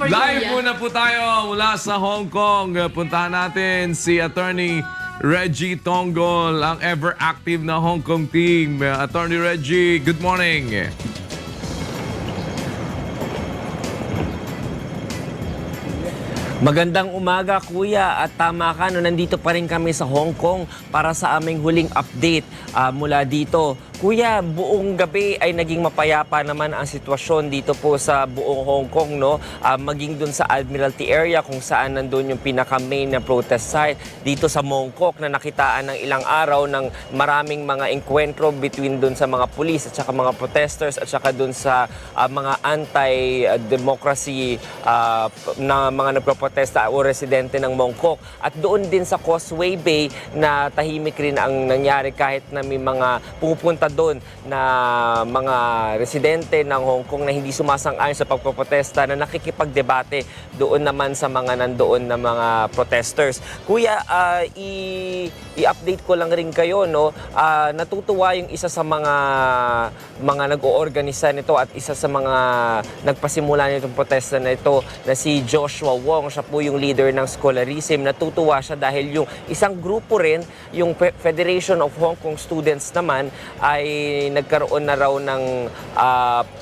Live Kuya. muna po tayo mula sa Hong Kong. Puntahan natin si Attorney Reggie Tonggol, ang ever-active na Hong Kong team. Attorney Reggie, good morning. Magandang umaga kuya, at tama ka, no, nandito pa rin kami sa Hong Kong para sa aming huling update mula dito. Kuya, buong gabi ay naging mapayapa naman ang sitwasyon dito po sa buong Hong Kong, no? Maging dun sa Admiralty area kung saan nandun yung pinaka-main na protest site dito sa Mongkok na nakitaan ng ilang araw ng maraming mga enkwentro between dun sa mga pulis at saka mga protesters at saka dun sa mga anti-democracy na mga nagproprotesta o residente ng Mongkok. At doon din sa Causeway Bay na tahimik rin ang nangyari kahit na may mga pumupunta doon na mga residente ng Hong Kong na hindi sumasang-ayon sa pagpoprotesta na nakikipagdebate doon naman sa mga nandoon na mga protesters. Kuya, i-update ko lang rin kayo, no? Natutuwa yung isa sa mga nag-oorganisa nito at isa sa mga nagpasimula nitong protesta na ito na si Joshua Wong. Siya po yung leader ng scholarism. Natutuwa siya dahil yung isang grupo rin, yung Federation of Hong Kong Students naman, ay nagkaroon na raw ng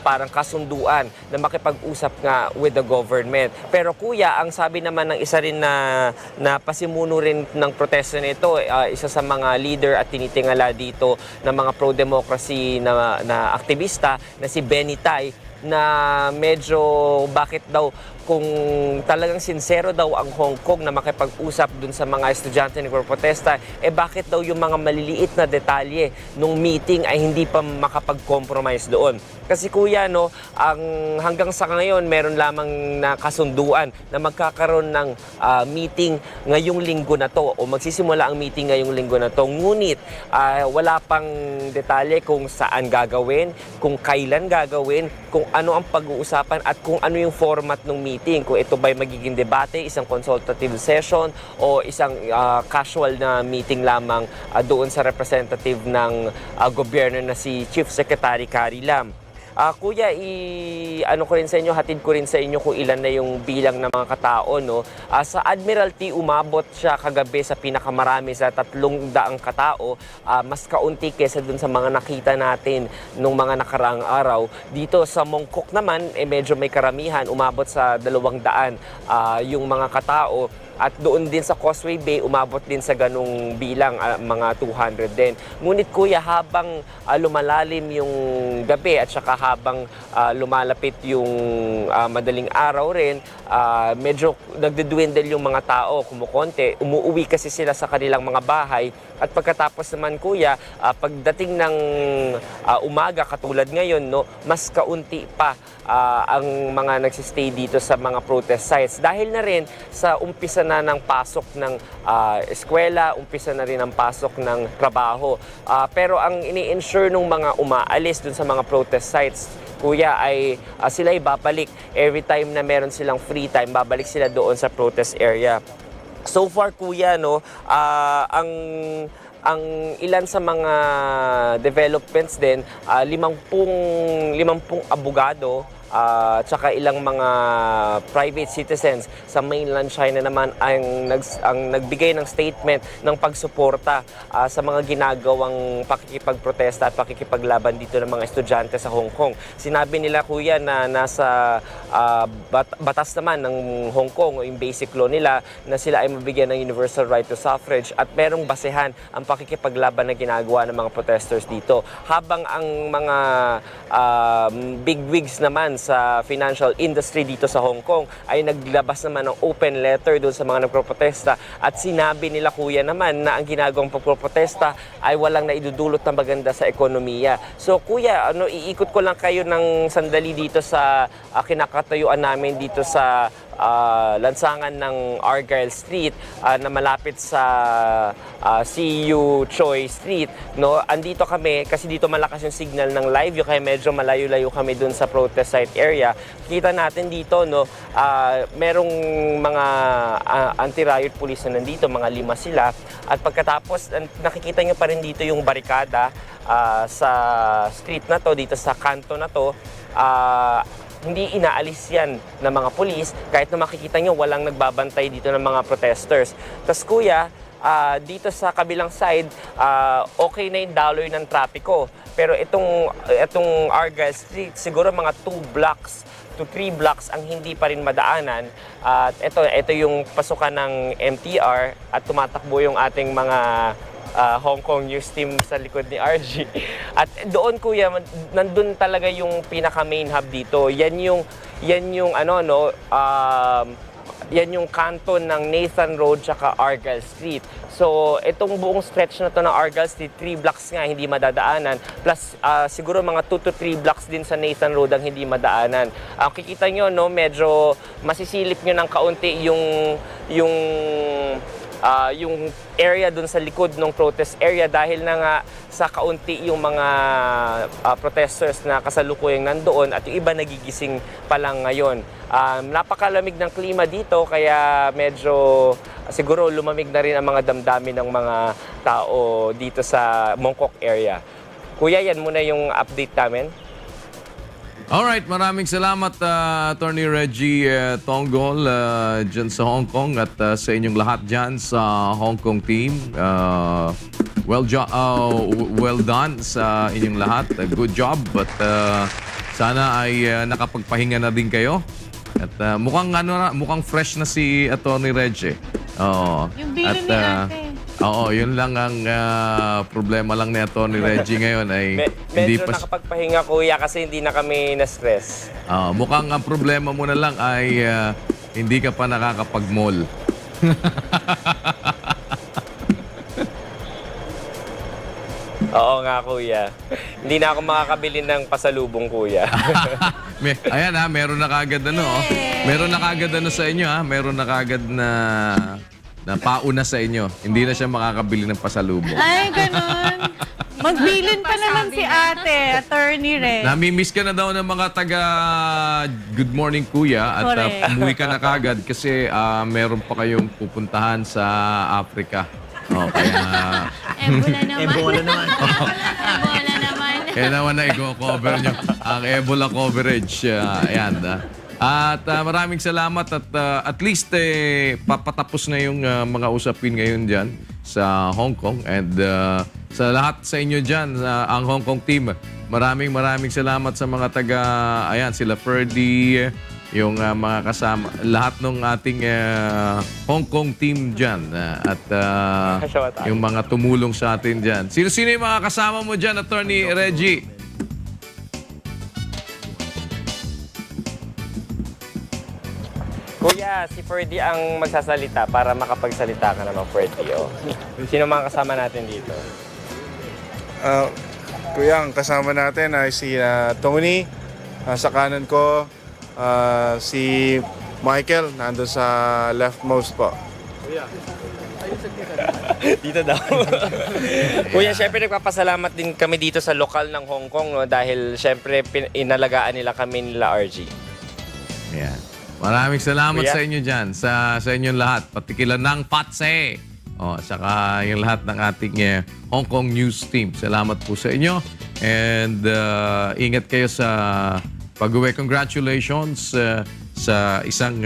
parang kasunduan na makipag-usap nga with the government. Pero kuya, ang sabi naman ng isa rin na pasimuno rin ng protesta nito, isa sa mga leader at tinitingala dito ng mga pro-democracy na aktivista na si Benny Tai, na medyo bakit daw kung talagang sincero daw ang Hong Kong na makipag-usap dun sa mga estudyante na nagproprotesta, bakit daw yung mga maliliit na detalye nung meeting ay hindi pa makapag-compromise doon? Kasi kuya, no, hanggang sa ngayon meron lamang na kasunduan na magkakaroon ng meeting ngayong linggo na to o magsisimula ang meeting ngayong linggo na to. Ngunit wala pang detalye kung saan gagawin, kung kailan gagawin, kung ano ang pag-uusapan at kung ano yung format ng meeting. Kung ito ba'y magiging debate, isang consultative session o isang casual na meeting lamang doon sa representative ng gobyerno na si Chief Secretary Carrie Lam. Kuya, hatid ko rin sa inyo kung ilan na yung bilang ng mga katao, no? Sa Admiralty, umabot siya kagabi sa pinakamarami sa 300 katao, mas kaunti kesa dun sa mga nakita natin nung mga nakaraang araw. Dito sa Mongkok naman, medyo may karamihan, umabot sa 200 yung mga katao. At doon din sa Causeway Bay, umabot din sa ganung bilang, mga 200 din. Ngunit kuya, habang lumalalim yung gabi at saka habang lumalapit yung madaling araw rin, medyo nagdudwindle yung mga tao, kumukonti. Umuuwi kasi sila sa kanilang mga bahay. At pagkatapos naman kuya, pagdating ng umaga katulad ngayon, no, mas kaunti pa ang mga nagsistay dito sa mga protest sites. Dahil na rin sa umpisa na ng pasok ng eskwela, umpisa na rin ang pasok ng trabaho. Pero ang ini-ensure ng mga umaalis dun sa mga protest sites, kuya, ay sila ay babalik every time na meron silang free time, babalik sila doon sa protest area. So far kuya, no, ang ilan sa mga developments din, 50 abogado, tsaka ilang mga private citizens sa mainland China naman ang nagbigay ng statement ng pagsuporta sa mga ginagawang pakikipagprotesta at pakikipaglaban dito ng mga estudyante sa Hong Kong. Sinabi nila kuya na nasa batas naman ng Hong Kong o yung basic law nila na sila ay mabigyan ng universal right to suffrage at merong basehan ang pakikipaglaban na ginagawa ng mga protesters dito. Habang ang mga bigwigs naman sa financial industry dito sa Hong Kong ay naglabas naman ng open letter doon sa mga nagproprotesta at sinabi nila kuya naman na ang ginagawang pagproprotesta ay walang naidudulot na maganda sa ekonomiya. So kuya, iikot ko lang kayo ng sandali dito sa kinakatayuan namin dito sa lansangan ng Argyle Street na malapit sa CU Choi Street, no? Andito kami kasi dito malakas yung signal ng live view kaya medyo malayo-layo kami dun sa protest site area. Kita natin dito, no, merong mga anti-riot police na nandito, mga 5 sila. At pagkatapos nakikita nyo pa rin dito yung barikada sa street na to, dito sa kanto na to. hindi inaalis yan ng mga pulis. Kahit na makikita nyo, walang nagbabantay dito ng mga protesters. Tas kuya, dito sa kabilang side, okay na yung daloy ng trapiko. Pero itong Argyle Street, siguro mga 2 blocks to 3 blocks ang hindi pa rin madaanan. At ito yung pasukan ng MTR at tumatakbo yung ating mga Hong Kong news team sa likod ni RG. At doon kuya, nandun talaga yung pinaka main hub dito. Yan yung kanto ng Nathan Road tsaka Argyle Street. So, itong buong stretch na to ng Argyle Street, 3 blocks nga hindi madadaanan. Plus, siguro mga 2 to 3 blocks din sa Nathan Road ang hindi madaanan. Kikita nyo, no, medyo masisilip nyo ng kaunti yung area dun sa likod ng protest area dahil na nga sa kaunti yung mga protesters na kasalukuyang nandoon at yung iba nagigising pa lang ngayon. Napakalamig ng klima dito kaya medyo siguro lumamig na rin ang mga damdamin ng mga tao dito sa Mongkok area. Kuya, yan muna yung update namin. Alright, maraming salamat Attorney Reggie Tonggol dyan sa Hong Kong at sa inyong lahat dyan sa Hong Kong team. Well done sa inyong lahat. Good job. But sana ay nakapagpahinga na din kayo. At mukhang fresh na si Attorney Reggie. Yung bili ni ate. Oo, yun lang ang problema lang ni Attorney Reggie ngayon ay hindi Medyo pa nakapagpahinga kuya kasi hindi na kami na-stress. mukhang ang problema mo na lang ay hindi ka pa nakakapag-mall. Oo nga kuya. Hindi na ako makakabili ng pasalubong kuya. Ayan meron na kagad Meron na kagad sa inyo Meron na kagad na pauna sa inyo. Hindi na siya makakabili ng pasalubong. Ay, ganun. Magbilin pa naman si ate, Attorney Red. Nami-miss ka na daw ng mga taga Good Morning Kuya at Correct. umuwi ka na kagad kasi meron pa kayong pupuntahan sa Africa. Kaya Ebola naman. Ebola naman. Ebola naman. kaya naman na i-cover nyo ang Ebola coverage. Ayan. At maraming salamat at least papatapos na yung mga usapin ngayon dyan sa Hong Kong and sa lahat sa inyo dyan, ang Hong Kong team. Maraming salamat sa mga taga, ayan, sila Ferdy, yung mga kasama, lahat ng ating Hong Kong team dyan at yung mga tumulong sa atin dyan. Sino-sino yung mga kasama mo dyan, Attorney Reggie? Kuya, si Ferdy ang magsasalita para makapagsalita ka naman, Ferdy. Sino mga kasama natin dito? Kuya, ang kasama natin ay si Tony. Sa kanan ko, si Michael, nandun sa leftmost po. Dito daw. Kuya, syempre nagpapasalamat din kami dito sa lokal ng Hong Kong, no? Dahil syempre inalagaan nila kami nila RG. Ayan. Maraming salamat Kuya. sa inyo dyan, sa inyong lahat. Pati kila ng Patse. Saka yung lahat ng ating Hong Kong news team. Salamat po sa inyo. And ingat kayo sa pag-uwi. Congratulations sa isang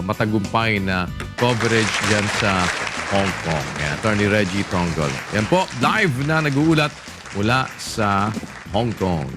matagumpay na coverage dyan sa Hong Kong. Attorney Reggie Tonggol. Yan po, live na nag-uulat mula sa Hong Kong.